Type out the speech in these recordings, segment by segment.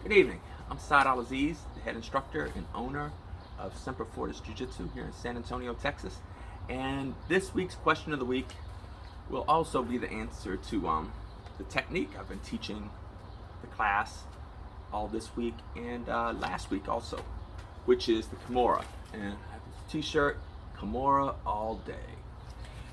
Good evening. I'm Saad Al-Aziz, the head instructor and owner of Semper Fortis Jitsu here in San Antonio, Texas. And this week's question of the week will also be the answer to the technique I've been teaching the class all this week and last week also, which is the Kimura. And I have this t-shirt, Kimura all day.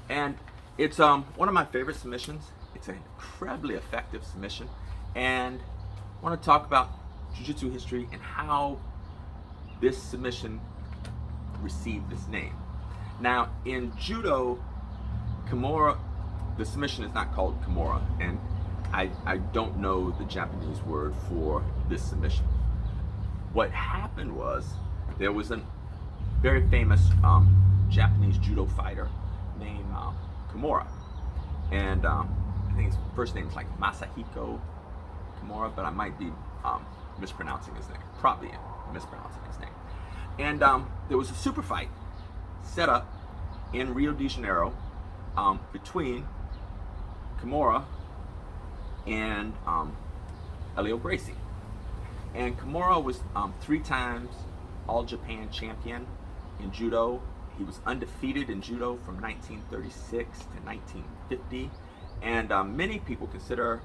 And it's one of my favorite submissions. It's an incredibly effective submission. And I want to talk about Jiu-Jitsu history and how this submission received this name. Now, in Judo, Kimura, the submission is not called Kimura, and I don't know the Japanese word for this submission. What happened was there was a very famous Japanese judo fighter named Kimura, and I think his first name is like Masahiko Kimura, but I might be mispronouncing his name, probably mispronouncing his name. And there was a super fight set up in Rio de Janeiro between Kimura and Helio Gracie. And Kimura was 3 times All Japan champion in judo. He was undefeated in judo from 1936 to 1950. And many people consider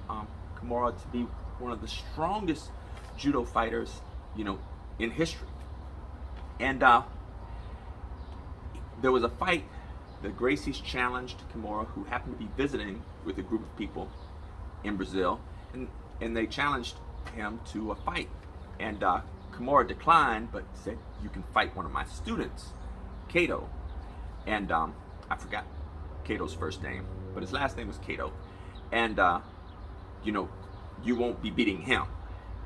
Kimura to be one of the strongest judo fighters, in history. And there was a fight. The Gracies challenged Kimura, who happened to be visiting with a group of people in Brazil, and they challenged him to a fight. And Kimura declined, but said, "You can fight one of my students, Kato." And I forgot Kato's first name, but his last name was Kato. And you won't be beating him.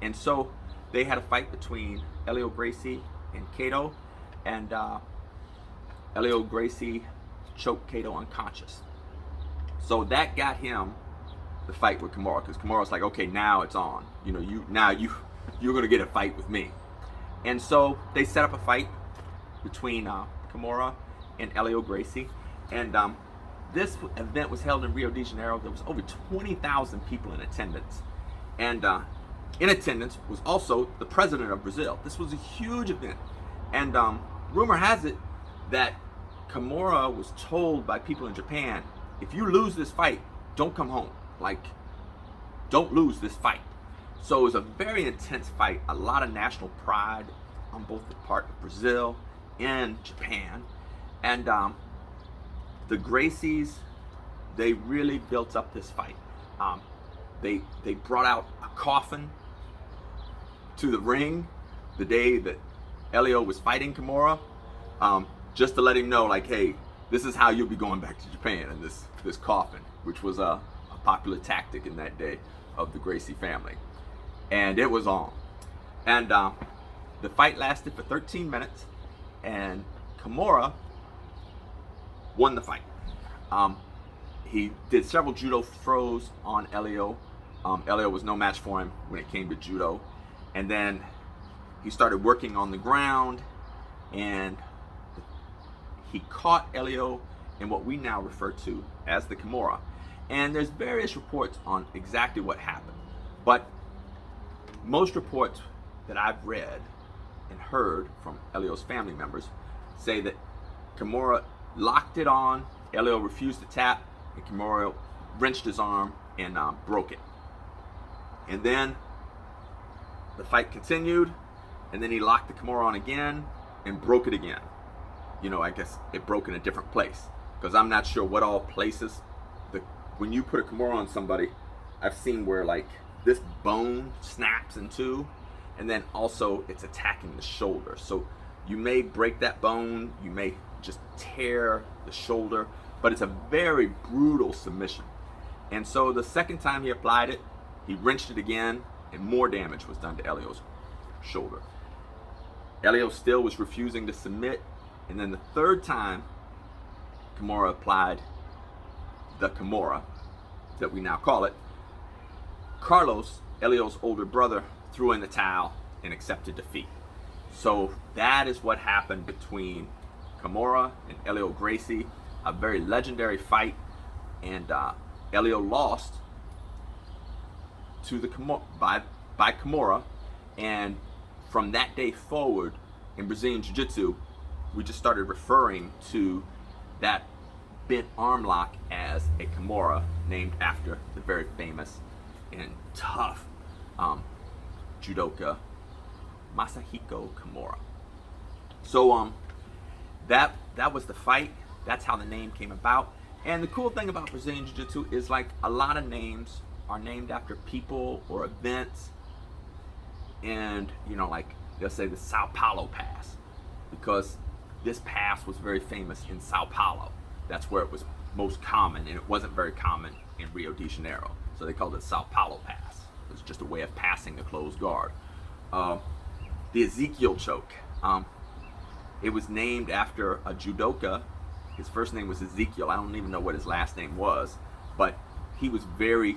And so they had a fight between Helio Gracie and Kato, and Helio Gracie choked Kato unconscious. So that got him the fight with Kimura, because Kimura's like, okay, now it's on. You're gonna get a fight with me. And so they set up a fight between Kimura and Helio Gracie, and this event was held in Rio de Janeiro. There was over 20,000 people in attendance. And in attendance was also the president of Brazil. This was a huge event. And rumor has it that Kimura was told by people in Japan, if you lose this fight, don't come home. Don't lose this fight. So it was a very intense fight, a lot of national pride on both the part of Brazil and Japan. And the Gracies, they really built up this fight. They brought out a coffin to the ring the day that Helio was fighting Kimura, just to let him know, like, hey, this is how you'll be going back to Japan in this coffin, which was a popular tactic in that day of the Gracie family. And it was on. And the fight lasted for 13 minutes, and Kimura won the fight. He did several judo throws on Helio. Helio was no match for him when it came to judo. And then he started working on the ground, and he caught Helio in what we now refer to as the Kimura. And there's various reports on exactly what happened. But most reports that I've read and heard from Helio's family members say that Kimura locked it on, Helio refused to tap, and Kimura wrenched his arm and broke it. And then the fight continued, and then he locked the Kimura on again and broke it again. I guess it broke in a different place, because I'm not sure what all places. When you put a Kimura on somebody, I've seen where this bone snaps in two, and then also it's attacking the shoulder. So you may break that bone, you may just tear the shoulder, but it's a very brutal submission. And so the second time he applied it, he wrenched it again, and more damage was done to Helio's shoulder. Helio still was refusing to submit, and then the third time Kimura applied the Kimura, that we now call it, Carlos, Helio's older brother, threw in the towel and accepted defeat. So that is what happened between Kimura and Helio Gracie, a very legendary fight, and Helio lost to the by Kimura, And from that day forward, in Brazilian Jiu-Jitsu, we just started referring to that bent arm lock as a Kimura, named after the very famous and tough judoka Masahiko Kimura. So that was the fight. That's how the name came about. And the cool thing about Brazilian Jiu-Jitsu is, like, a lot of names are named after people or events. And, you know, like, they'll say the Sao Paulo Pass, because this pass was very famous in Sao Paulo. That's where it was most common, and it wasn't very common in Rio de Janeiro. So they called it Sao Paulo Pass. It was just a way of passing the closed guard. The Ezekiel choke. It was named after a judoka. His first name was Ezekiel. I don't even know what his last name was, but he was very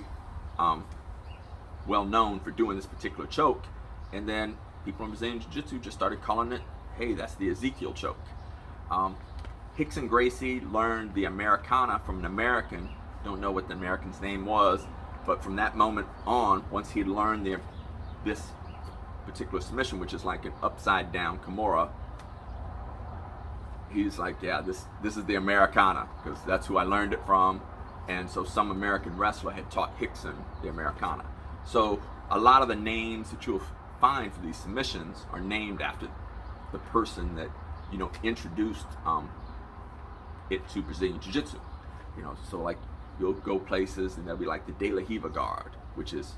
well known for doing this particular choke. And then people in Brazilian Jiu-Jitsu just started calling it, hey, that's the Ezekiel choke. Rickson Gracie learned the Americana from an American. Don't know what the American's name was, but from that moment on, once he learned this particular submission, which is like an upside down Kimura, he's like, yeah, this is the Americana, because that's who I learned it from. And so some American wrestler had taught Rickson the Americana. So a lot of the names that you'll find for these submissions are named after the person that, you know, introduced it to Brazilian Jiu-Jitsu. You know, so like you'll go places and there'll be like the De La Riva guard, which is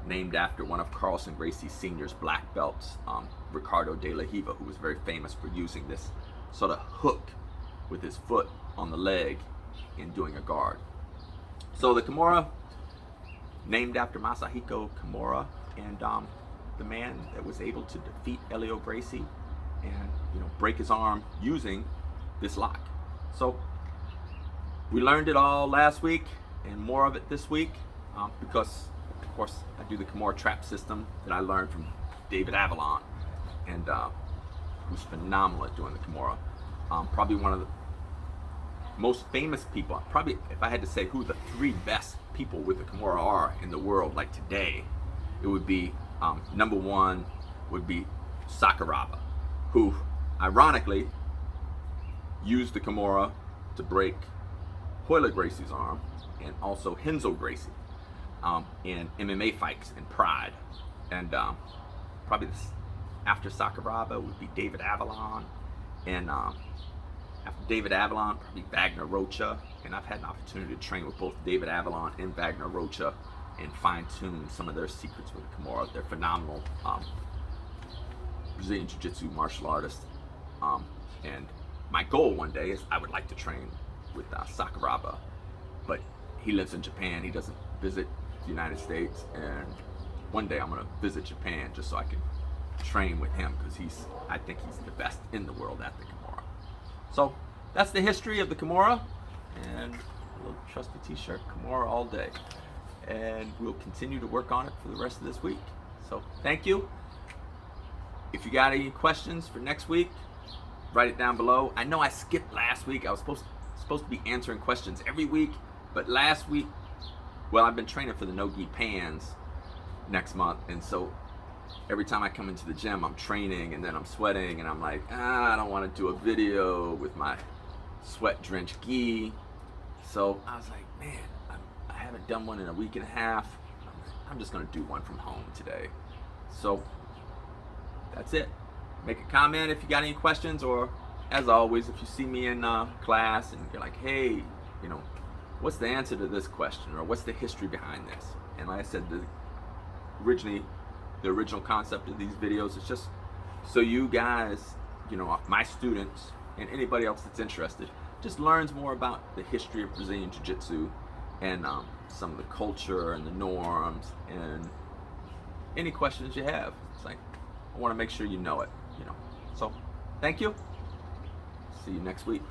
named after one of Carlson Gracie Sr.'s black belts, Ricardo De La Riva, who was very famous for using this sort of hook with his foot on the leg in doing a guard. So the Kimura, named after Masahiko Kimura, and the man that was able to defeat Helio Gracie and, you know, break his arm using this lock. So we learned it all last week and more of it this week, because of course I do the Kimura trap system that I learned from David Avalon, and who's phenomenal at doing the Kimura. Probably one of the most famous people. Probably, if I had to say who the three best people with the Kimura are in the world, like today, it would be number one would be Sakuraba, who ironically used the Kimura to break Royler Gracie's arm, and also Renzo Gracie in MMA fights in Pride. And probably after Sakuraba would be David Avalon, and after David Avalon, probably Wagner Rocha. And I've had an opportunity to train with both David Avalon and Wagner Rocha and fine-tune some of their secrets with the Kimura. They're phenomenal Brazilian Jiu-Jitsu martial artists. And my goal one day is I would like to train with Sakuraba, but he lives in Japan. He doesn't visit the United States, and one day I'm going to visit Japan just so I can train with him, because I think he's the best in the world at the Kimura. So that's the history of the Kimura, and a little trusty t-shirt, Kimura all day. And we'll continue to work on it for the rest of this week. So thank you. If you got any questions for next week, write it down below. I know I skipped last week. I was supposed to be answering questions every week, but last week, well, I've been training for the no-gi pans next month, and so every time I come into the gym, I'm training and then I'm sweating, and I'm like, I don't want to do a video with my sweat-drenched gi. So I was like, man, I haven't done one in a week and a half. I'm just going to do one from home today. So that's it. Make a comment if you got any questions, or as always, if you see me in class and you're like, hey, you know, what's the answer to this question, or what's the history behind this? And like I said, the original concept of these videos is just so you guys, you know, my students and anybody else that's interested, just learns more about the history of Brazilian Jiu-Jitsu and some of the culture and the norms, and any questions you have. It's like, I want to make sure you know it, you know. So thank you. See you next week.